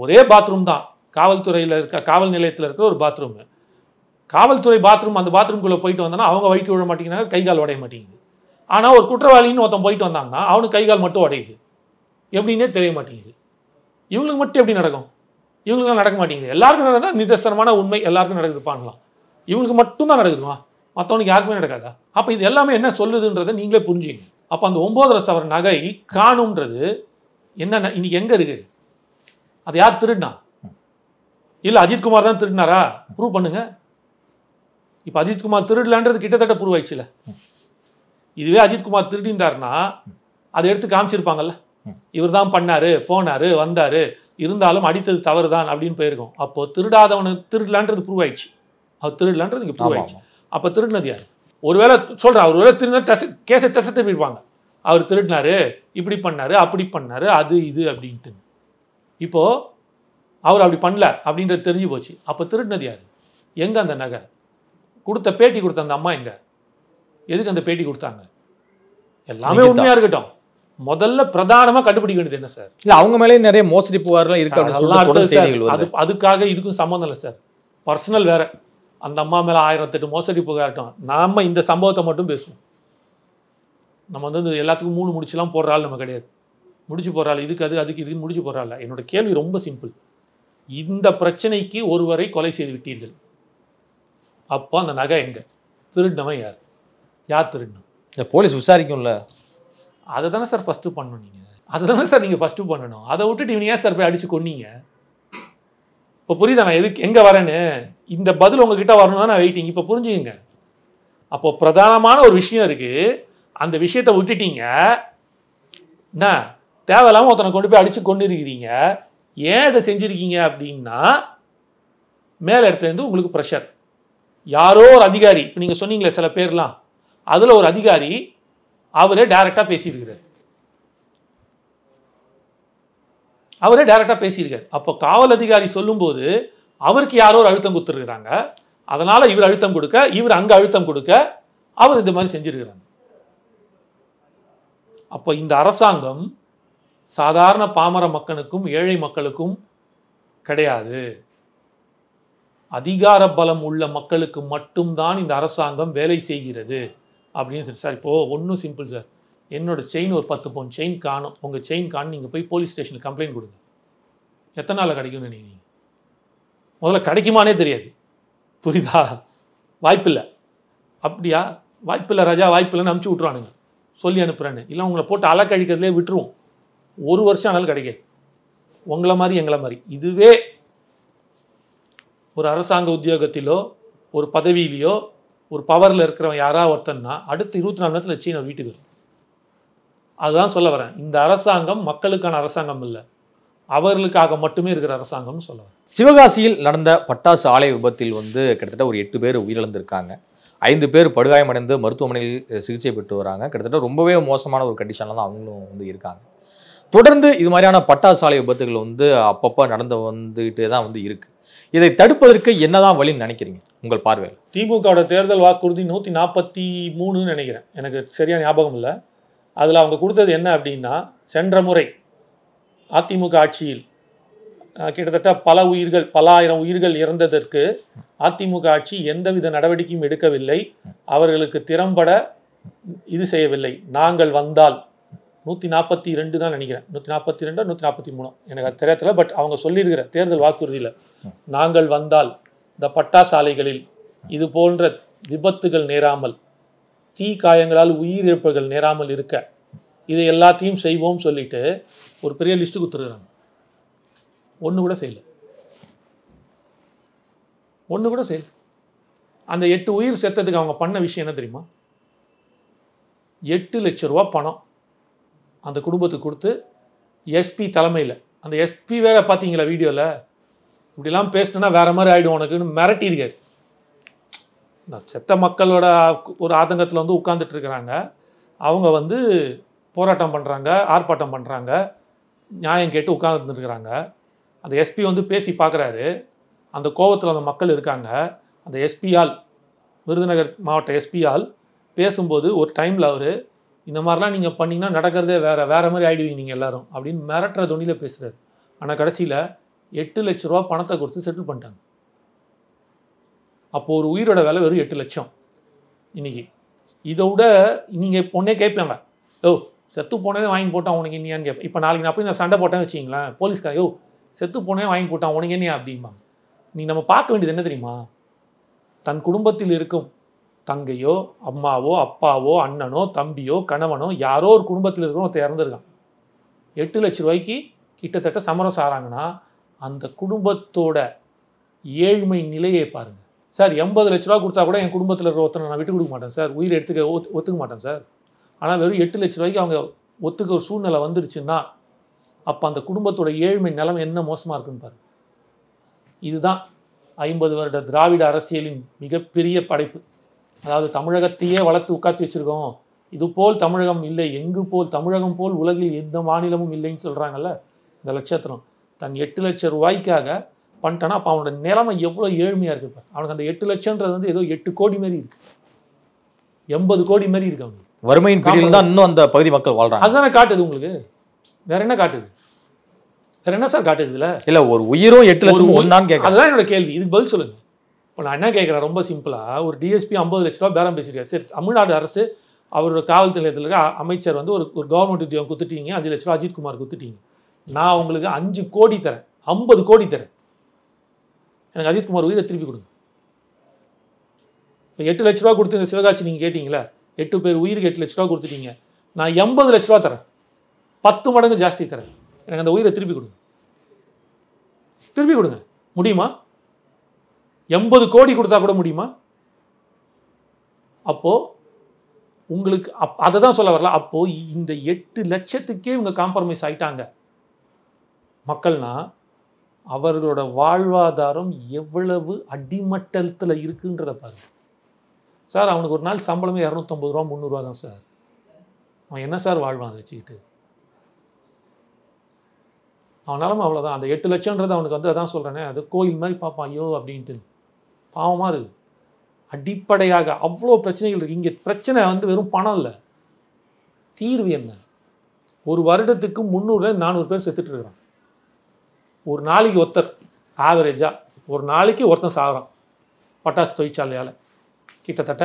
ஒரே பாத்ரூம் தான் காவல்துறையில் காவல் நிலையத்தில் இருக்கிற ஒரு பாத்ரூமு. காவல்துறை பாத்ரூம், அந்த பாத்ரூம்குள்ளே போயிட்டு வந்தோன்னா அவங்க வைக்க விட மாட்டேங்கிறாங்க, கைகால் உடைய மாட்டேங்குது. ஆனால் ஒரு குற்றவாளின்னு ஒருத்தன் போயிட்டு வந்தாங்கன்னா அவனுக்கு கைகால் மட்டும் உடையுது. எப்படின்னே தெரிய மாட்டேங்குது. இவங்களுக்கு மட்டும் எப்படி நடக்கும்? இவங்களுக்குலாம் நடக்க மாட்டேங்குது. எல்லாருக்கும் நடந்தால் நிதர்சனமான உண்மை எல்லாருக்கும் நடக்குது பண்ணலாம். இவங்களுக்கு மட்டும்தான் நடக்குதுமா, மற்றவனுக்கு யாருக்குமே நடக்காதா? அப்போ இது எல்லாமே என்ன சொல்லுதுன்றதை நீங்களே புரிஞ்சுங்க. அப்போ அந்த 9.5 சவரன் நகை காணுன்றது என்ன இன்னைக்கு எங்கே இருக்குது? அது யார் திருடினா? இல்லை அஜித்குமார் தான் திருடினாரா? ப்ரூவ் பண்ணுங்க. இப்போ அஜித்குமார் திருடலான்றது கிட்டத்தட்ட ப்ரூவ் ஆயிடுச்சுல. இதுவே அஜித்குமார் திருடிந்தார்னா அதை எடுத்து காமிச்சிருப்பாங்கல்ல, இவர் தான் பண்ணாரு, போனாரு, வந்தாரு, இருந்தாலும் அடித்தது தவறு தான் அப்படின்னு போயிருக்கோம். அப்போ திருடாதவனு திருடலான்றது ப்ரூவ் ஆயிடுச்சு. அவர் திருடலான்றது இங்கே ப்ரூவ் ஆயிடுச்சு. அப்போ திருடினது யார்? ஒருவேளை சொல்கிறேன், அவர் வேலை திருந்தா கேஸை திசை திருப்பியிருப்பாங்க. அவர் திருடினாரு, இப்படி பண்ணாரு, அப்படி பண்ணாரு, அது இது அப்படின்ட்டு. இப்போது அவர் அப்படி பண்ணல அப்படின்றது தெரிஞ்சு போச்சு. அப்போ திருடினது யார்? எங்கே அந்த நகை? கொடுத்த பேட்டி கொடுத்த அந்த அம்மா எங்கே? எதுக்கு அந்த பேட்டி கொடுத்தாங்க? எல்லாமே உண்மையாக இருக்கட்டும், முதல்ல பிரதானமாக கண்டுபிடிக்க வேண்டியது என்ன சார்? இல்லை அவங்க மேலே நிறைய மோசடி புகார்கள் இருக்கு. அதுக்காக இதுக்கும் சம்மந்தம் இல்லை சார். பர்சனல் வேற. அந்த அம்மா மேலே 1008 மோசடி புகாரட்டும். நாம் இந்த சம்பவத்தை மட்டும் பேசுவோம். நம்ம வந்து எல்லாத்துக்கும் 3 முடிச்சுலாம் போடுறாள் நம்ம கிடையாது. முடிச்சு போடுறாள் இதுக்கு அதுக்கு இதுக்கு முடிச்சு போடுறாள். என்னோட கேள்வி ரொம்ப சிம்பிள். இந்த பிரச்சனைக்கு ஒருவரை கொலை செய்து விட்டீர்கள். அப்போ அந்த நகை எங்க? திருடினவன் யார்? யார் திருடினா? போலீஸ் விசாரிக்கும்ல. அதை தானே சார் ஃபஸ்ட்டு பண்ணணும். நீங்கள் அதுதானே சார் நீங்கள் ஃபஸ்ட்டு பண்ணணும். அதை விட்டுட்டு இவங்க ஏன் சார் போய் அடித்து கொன்னீங்க? இப்போ புரியுதா நான் எதுக்கு எங்கே வரேன்னு? இந்த பதில் உங்ககிட்ட வரணும் தான் நான் வெயிட்டிங். இப்போ புரிஞ்சுக்குங்க. அப்போ பிரதானமான ஒரு விஷயம் இருக்குது, அந்த விஷயத்தை விட்டுட்டீங்க. என்ன தேவையில்லாமல் ஒருத்தனை கொண்டு போய் அடித்து கொண்டு இருக்கிறீங்க. ஏன் இதை செஞ்சுருக்கீங்க அப்படின்னா மேலே இடத்துலேருந்து உங்களுக்கு ப்ரெஷர். யாரோ ஒரு அதிகாரி, இப்போ நீங்கள் சொன்னீங்களே சில பேர்லாம், அதில் ஒரு அதிகாரி அவரே டைரெக்டாக பேசியிருக்கிறார். அப்போ காவல் அதிகாரி சொல்லும்போது அவருக்கு யாரோ ஒரு அழுத்தம் கொடுத்துருக்குறாங்க. அதனால் இவர் அழுத்தம் கொடுக்க, இவர் அங்கே அழுத்தம் கொடுக்க, அவர் இந்த மாதிரி செஞ்சுருக்கிறாங்க. அப்போ இந்த அரசாங்கம் சாதாரண பாமர மக்களுக்கும் ஏழை மக்களுக்கும் கிடையாது. அதிகார பலம் உள்ள மக்களுக்கு மட்டும்தான் இந்த அரசாங்கம் வேலை செய்கிறது அப்படின்னு சொல்லி. சார் இப்போது ஒன்றும் சிம்பிள் சார், என்னோடய செயின் ஒரு 10 பவுன் செயின் காணும், உங்கள் செயின் காணும், நீங்கள் போய் போலீஸ் ஸ்டேஷனுக்கு கம்ப்ளைண்ட் கொடுங்க. எத்தனை நாளில் கிடைக்கும்னு நினைக்கிறீங்க? முதல்ல கிடைக்குமானே தெரியாது. புரியுதா? வாய்ப்பில்லை. அப்படியா? வாய்ப்பில்லை ராஜா, வாய்ப்பில்லைன்னு அனுப்பிச்சி விட்ருவானுங்க, சொல்லி அனுப்புகிறேன்னு. இல்லை உங்களை போட்டு அலக்கழிக்கிறதுலே விட்டுருவோம். 1 வருஷம் ஆனாலும் கிடைக்காது. உங்களை மாதிரி எங்களை மாதிரி. இதுவே ஒரு அரசாங்க உத்தியோகத்திலோ ஒரு பதவியிலையோ ஒரு பவரில் இருக்கிறவன் யாராவது ஒருத்தன்னா அடுத்து 24 நேரத்தில் சீன வீட்டுக்கு வரும். அதுதான் சொல்ல வரேன். இந்த அரசாங்கம் மக்களுக்கான அரசாங்கம் இல்லை, அவர்களுக்காக மட்டுமே இருக்கிற அரசாங்கம்னு சொல்ல வரேன். சிவகாசியில் நடந்த பட்டாசு ஆலை விபத்தில் வந்து கிட்டத்தட்ட ஒரு 8 பேர் உயிரிழந்திருக்காங்க. 5 பேர் படுகாயமடைந்து மருத்துவமனையில் சிகிச்சை பெற்று வராங்க. கிட்டத்தட்ட ரொம்பவே மோசமான ஒரு கண்டிஷனில் தான் அவங்களும் வந்து இருக்காங்க. தொடர்ந்து இது மாதிரியான பட்டாசு ஆலை விபத்துகள் வந்து அப்பப்போ நடந்து வந்துகிட்டே தான் வந்து இருக்கு. இதை தடுப்பதற்கு என்னதான் வழின்னு நினைக்கிறீங்க உங்கள் பார்வையில்? திமுகவோட தேர்தல் வாக்குறுதி 143 நினைக்கிறேன், எனக்கு சரியான ஞாபகம் இல்லை. அதில் அவங்க கொடுத்தது என்ன அப்படின்னா, சென்ற முறை அதிமுக ஆட்சியில் கிட்டத்தட்ட பல ஆயிரம் உயிர்கள் இறந்ததற்கு அதிமுக ஆட்சி எந்தவித நடவடிக்கையும் எடுக்கவில்லை, அவர்களுக்கு திறம்பட இது செய்யவில்லை. நாங்கள் வந்தால் 142 தான் நினைக்கிறேன், 142 143 எனக்கு அது தெரியல. பட் அவங்க சொல்லியிருக்கிற தேர்தல் வாக்குறுதியில், நாங்கள் வந்தால் இந்த பட்டாசு ஆலைகளில் இது போன்ற விபத்துகள் நேராமல், தீ காயங்களால் உயிரிழப்புகள் நேராமல் இருக்க இதை எல்லாத்தையும் செய்வோம் சொல்லிட்டு ஒரு பெரிய லிஸ்ட்டு கொடுத்துருக்குறாங்க. ஒன்று கூட செய்யலை. அந்த 8 உயிர் செத்ததுக்கு அவங்க பண்ண விஷயம் என்ன தெரியுமா? 8 லட்ச ரூபா பணம் அந்த குடும்பத்துக்கு கொடுத்து, எஸ்பி தலைமையில், அந்த எஸ்பி வேற பார்த்தீங்களா வீடியோவில், இப்படிலாம் பேசினா வேற மாதிரி ஆகிடும் உனக்குன்னு மிரட்டியிருக்காரு. இந்த செத்த மக்களோட ஒரு ஆதங்கத்தில் வந்து உட்கார்ந்துட்டு இருக்கிறாங்க. அவங்க வந்து போராட்டம் பண்ணுறாங்க, ஆர்ப்பாட்டம் பண்ணுறாங்க, நியாயம் கேட்டு உட்கார்ந்துருக்கிறாங்க. அந்த எஸ்பி வந்து பேசி பார்க்குறாரு. அந்த கோபத்தில் அந்த மக்கள் இருக்காங்க. அந்த எஸ்பியால், விருதுநகர் மாவட்ட எஸ்பியால் பேசும்போது ஒரு டைமில் அவர், இந்த மாதிரிலாம் நீங்கள் பண்ணிங்கன்னா நடக்கிறதே வேறு மாதிரி ஆகிடுவீங்க நீங்கள் எல்லோரும் அப்படின்னு மிரட்டுற தொனியில் பேசுகிறார். ஆனால் கடைசியில் 8 லட்ச ரூபா பணத்தை கொடுத்து செட்டில் பண்ணிட்டாங்க. அப்போது ஒரு உயிரோட விலை வெறும் 8 லட்சம். இன்றைக்கி இதை விட நீங்கள் பொண்ணே கேட்பாங்க, செத்து போனே வாங்கி போட்டான் உனக்கு என்னையான்னு கேட்பேன். இப்போ நாளைக்கு நான் போய் இந்த சண்டை போட்டேன்னு வச்சிங்களேன், போலீஸ்கார செத்து போனே வாங்கி போட்டான் உனக்கு என்னையா அப்படிம்பாங்க. நம்ம பார்க்க வேண்டியது என்ன தெரியுமா? தன் குடும்பத்தில் இருக்கும் தங்கையோ அம்மாவோ அப்பாவோ அண்ணனோ தம்பியோ கணவனோ யாரோ ஒரு குடும்பத்தில் இருக்கிற ஒருத்தர் இறந்துருக்கான். 8 லட்ச ரூபாய்க்கு கிட்டத்தட்ட சமரம் சாராங்கன்னா அந்த குடும்பத்தோட ஏழ்மை நிலையை பாருங்கள் சார். 80 லட்ச ரூபா கொடுத்தா கூட என் குடும்பத்தில் இருக்கிற ஒருத்தனை நான் விட்டு கொடுக்க மாட்டேன் சார், உயிரை ஒத்துக்க மாட்டேன் சார். ஆனால் வெறும் 8 லட்ச ரூபாய்க்கு அவங்க ஒத்துக்க ஒரு சூழ்நிலை வந்துருச்சுன்னா அப்போ அந்த குடும்பத்தோட ஏழ்மை நிலைமை என்ன மோசமாக இருக்குன்னு பாருங்க. இதுதான் 50 வருட திராவிட அரசியலின் மிகப்பெரிய படைப்பு. அதாவது தமிழகத்தையே வளர்த்து உட்காந்து வச்சுருக்கோம், இது போல் தமிழகம் இல்லை, எங்கு போல் தமிழகம் போல் உலகில் எந்த மாநிலமும் இல்லைன்னு சொல்கிறாங்கல்ல. இந்த லட்சத்திரம் தன் 8 லட்ச ரூபாய்க்காக பண்ணிட்டானா அப்போ அவனோட நிலைமை எவ்வளோ ஏழ்மையாக இருக்குது. அவனுக்கு அந்த 8 லட்சம்ன்றது வந்து ஏதோ 8 கோடி மாரி இருக்குது, 80 கோடி மாரி இருக்கு. அவனுக்கு வறுமையின் பிடியில் தான் இன்னும் அந்த பகுதி மக்கள் வாழ்றாங்க. அதுதானே காட்டுது உங்களுக்கு. வேற என்ன காட்டுது? வேற என்ன சார் காட்டுது இதில்? இல்லை, ஒரு உயிரும் 8 லட்சம் ஒன்றான்னு கேட்க, அதுதான் என்னோட கேள்வி. இதுக்கு பதில் சொல்லுங்கள். இப்போ நான் என்ன கேட்குறேன், ரொம்ப சிம்பிளாக, ஒரு டிஎஸ்பி 50 லட்ச ரூபா பேரம் பேசியிருக்காரு. சரி, தமிழ்நாடு அரசு அவரோட காவல் நிலையத்தில் இருக்க அமைச்சர் வந்து ஒரு கவர்மெண்ட் உத்தியோகம் கொடுத்துட்டீங்க, 5 லட்ச ரூபா அஜித்குமார் கொடுத்துட்டீங்க. நான் உங்களுக்கு 5 கோடி தரேன், 50 கோடி தரேன், எனக்கு அஜித்குமார் உயிரை திருப்பி கொடுங்க. இப்போ 8 லட்ச ரூபா கொடுத்து இந்த சிவகாசி நீங்கள் கேட்டிங்களா, 8 பேர் உயிருக்கு 8 லட்ச ரூபா கொடுத்துட்டீங்க, நான் 80 லட்ச ரூபா தரேன். 10 மடங்கு ஜாஸ்தி தரேன், எனக்கு அந்த உயிரை திருப்பி கொடுங்க. திருப்பி கொடுங்க. முடியுமா? 80 கோடி கொடுத்தா கூட முடியுமா? அப்போ உங்களுக்கு அதை தான் சொல்ல வரல. அப்போ இந்த 8 லட்சத்துக்கே இவங்க காம்ப்ரமைஸ் ஆயிட்டாங்க மக்கள்னா, அவர்களோட வாழ்வாதாரம் எவ்வளவு அடிமட்டத்தில் இருக்குன்றத பாருங்க சார். அவனுக்கு ஒரு நாள் சம்பளமே 250 ரூபா 300 ரூபா தான் சார். அவன் என்ன சார் வாழ்வான் அதை வச்சுக்கிட்டு? அவனாலும் அவ்வளோதான். அந்த 8 லட்சம்ன்றது அவனுக்கு வந்து அதான் சொல்கிறேனே, அது கோயில் மாதிரி பார்ப்பான், ஐயோ அப்படின்ட்டு. பாவமாக இருக்குது. அடிப்படையாக அவ்வளோ பிரச்சனைகள் இருக்குது. இங்கே பிரச்சனை வந்து வெறும் பணம் இல்லை, தீர்வு என்ன? ஒரு வருடத்துக்கு 300-400 பேர் செத்துட்டு இருக்கிறான். ஒரு நாளைக்கு ஒருத்தர் ஆவரேஜாக ஒரு நாளைக்கு ஒருத்தன் சாகுறான் பட்டாசு தொழிற்சாலையால். கிட்டத்தட்ட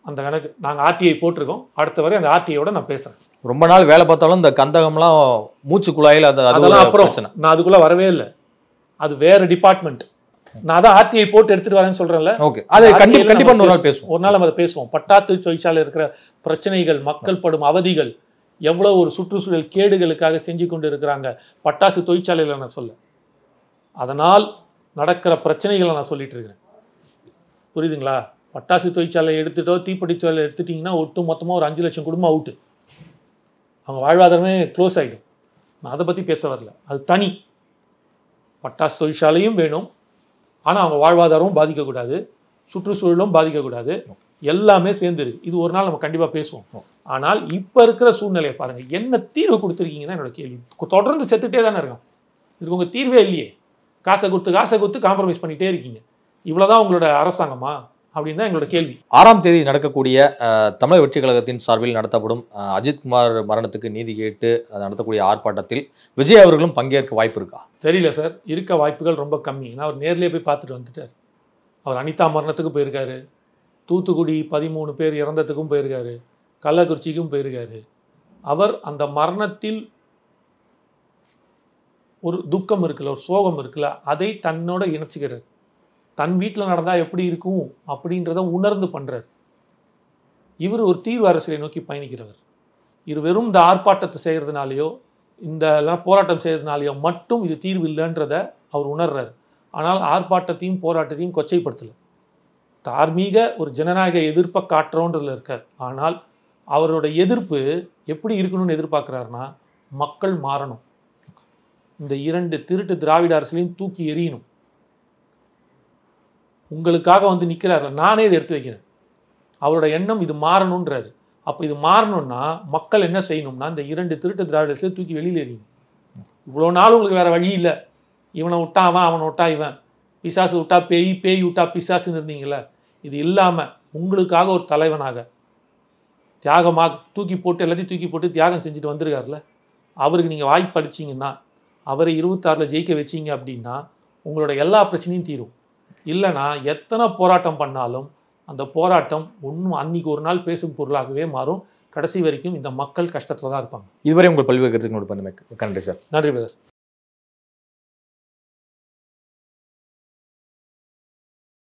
அந்த கணக்கு நாங்கள் ஆர்டிஐ போட்டிருக்கோம். அடுத்த வரை அந்த ஆர்டிஐயோட நான் பேசுகிறேன். ரொம்ப நாள் வேலை பார்த்தாலும் இந்த கந்தகம்லாம் மூச்சு குழாயில் அதெல்லாம் அப்புறம் நான் அதுக்குள்ளே வரவே இல்லை. அது வேறு டிபார்ட்மெண்ட். நான் தான் ஆர்டிஐ போட்டு எடுத்துகிட்டு வரேன்னு சொல்கிறேன்ல. ஓகே, அது கண்டிப்பாக ஒரு நாள் பேசுவோம். ஒரு நாள் நம்ம அதை பேசுவோம். பட்டாசு தொழிற்சாலை இருக்கிற பிரச்சனைகள், மக்கள் படும் அவதிகள், எவ்வளோ ஒரு சுற்றுச்சூழல் கேடுகளுக்காக செஞ்சு கொண்டு இருக்கிறாங்க பட்டாசு தொழிற்சாலையில் நான் சொல்ல. அதனால் நடக்கிற பிரச்சனைகளை நான் சொல்லிட்டு இருக்கிறேன். புரியுதுங்களா? பட்டாசு தொழிற்சாலையை எடுத்துட்டோ தீப்பெட்டி தொழிலை எடுத்துட்டிங்கன்னா ஒட்டு மொத்தமாக ஒரு 5 லட்சம் குடும்பம் அவுட்டு. அவங்க வாழ்வாதாரமே க்ளோஸ் ஆகிடும். நான் அதை பற்றி பேச வரல, அது தனி. பட்டாசு தொழிற்சாலையும் வேணும், ஆனால் அவங்க வாழ்வாதாரமும் பாதிக்கக்கூடாது, சுற்றுச்சூழலும் பாதிக்கக்கூடாது, எல்லாமே சேர்ந்துருக்கு. இது ஒரு நாள் நம்ம கண்டிப்பாக பேசுவோம். ஆனால் இப்போ இருக்கிற சூழ்நிலையை பாருங்கள், என்ன தீர்வு கொடுத்துருக்கீங்க தான் என்னோட கேள்வி. தொடர்ந்து செத்துட்டே தானே இருக்கான். இதுக்கு உங்கள் தீர்வே இல்லையே. காசை கொடுத்து காம்ப்ரமைஸ் பண்ணிகிட்டே இருக்கீங்க. இவ்வளோதான் உங்களோட அரசாங்கமா அப்படின்னு தான் எங்களோட கேள்வி. 6ஆம் தேதி நடக்கக்கூடிய தமிழக வெற்றி கழகத்தின் சார்பில் நடத்தப்படும் அஜித்குமார் மரணத்துக்கு நீதி கேட்டு நடத்தக்கூடிய ஆர்ப்பாட்டத்தில் விஜய் அவர்களும் பங்கேற்க வாய்ப்பு இருக்கா? தெரியல சார், இருக்க வாய்ப்புகள் ரொம்ப கம்மி. ஏன்னா அவர் நேர்லேயே போய் பார்த்துட்டு வந்துட்டார். அவர் அனிதா மரணத்துக்கு போயிருக்காரு, தூத்துக்குடி 13 பேர் இறந்ததுக்கும் போயிருக்காரு, கள்ளக்குறிச்சிக்கும் போயிருக்காரு. அவர் அந்த மரணத்தில் ஒரு துக்கம் இருக்குல்ல, ஒரு சோகம் இருக்குல்ல, அதை தன்னோட இணைச்சிக்கிறார். தன் வீட்டில் நடந்தால் எப்படி இருக்கும் அப்படின்றத உணர்ந்து பண்ணுறார். இவர் ஒரு தீர்வு அரசியலை நோக்கி பயணிக்கிறவர். இது வெறும் இந்த ஆர்ப்பாட்டத்தை செய்கிறதுனாலையோ இந்த போராட்டம் செய்கிறதுனாலையோ மட்டும் இது தீர்வு இல்லைன்றத அவர் உணர்றார். ஆனால் ஆர்ப்பாட்டத்தையும் போராட்டத்தையும் கொச்சைப்படுத்தலை. தார்மீக ஒரு ஜனநாயக எதிர்ப்பை காட்டுறோன்றதுல இருக்கார். ஆனால் அவரோட எதிர்ப்பு எப்படி இருக்கணும்னு எதிர்பார்க்குறாருன்னா, மக்கள் மாறணும், இந்த 2 திருட்டு திராவிட அரசியலையும் தூக்கி எறியணும். உங்களுக்காக வந்து நிற்கிறாரு, நானே இதை எடுத்து வைக்கிறேன். அவரோட எண்ணம் இது மாறணுன்றாரு. அப்போ இது மாறணும்னா மக்கள் என்ன செய்யணும்னா, இந்த 2 திருட்டு திராவிட அரசியலை தூக்கி வெளியில் எறியணும். இவ்வளோ நாள் உங்களுக்கு வேறு வழி இல்லை. இவனை விட்டா அவன், அவனை விட்டா இவன், பிசாசு விட்டா பேய், பேய் விட்டா பிசாசுன்னு இருந்தீங்களே. இது இல்லாமல் உங்களுக்காக ஒரு தலைவனாக தியாகமாக தூக்கி போட்டு எல்லாத்தையும் தூக்கி போட்டு தியாகம் செஞ்சுட்டு வந்திருக்காருல, அவருக்கு நீங்கள் வாய்ப்பு அளிச்சிங்கன்னா, அவரை 26 ஜெயிக்க வச்சிங்க அப்படின்னா உங்களோட எல்லா பிரச்சனையும் தீரும். இல்லைனா எத்தனை போராட்டம் பண்ணாலும் அந்த போராட்டம் ஒன்றும் அன்னைக்கு ஒரு நாள் பேசும் பொருளாகவே மாறும். கடைசி வரைக்கும் இந்த மக்கள் கஷ்டத்தில் தான் இருப்பாங்க. இதுவரை உங்கள் பல்வேறு கருத்துக்களோடு பண்ண நன்றி சார். நன்றி பிரதர்.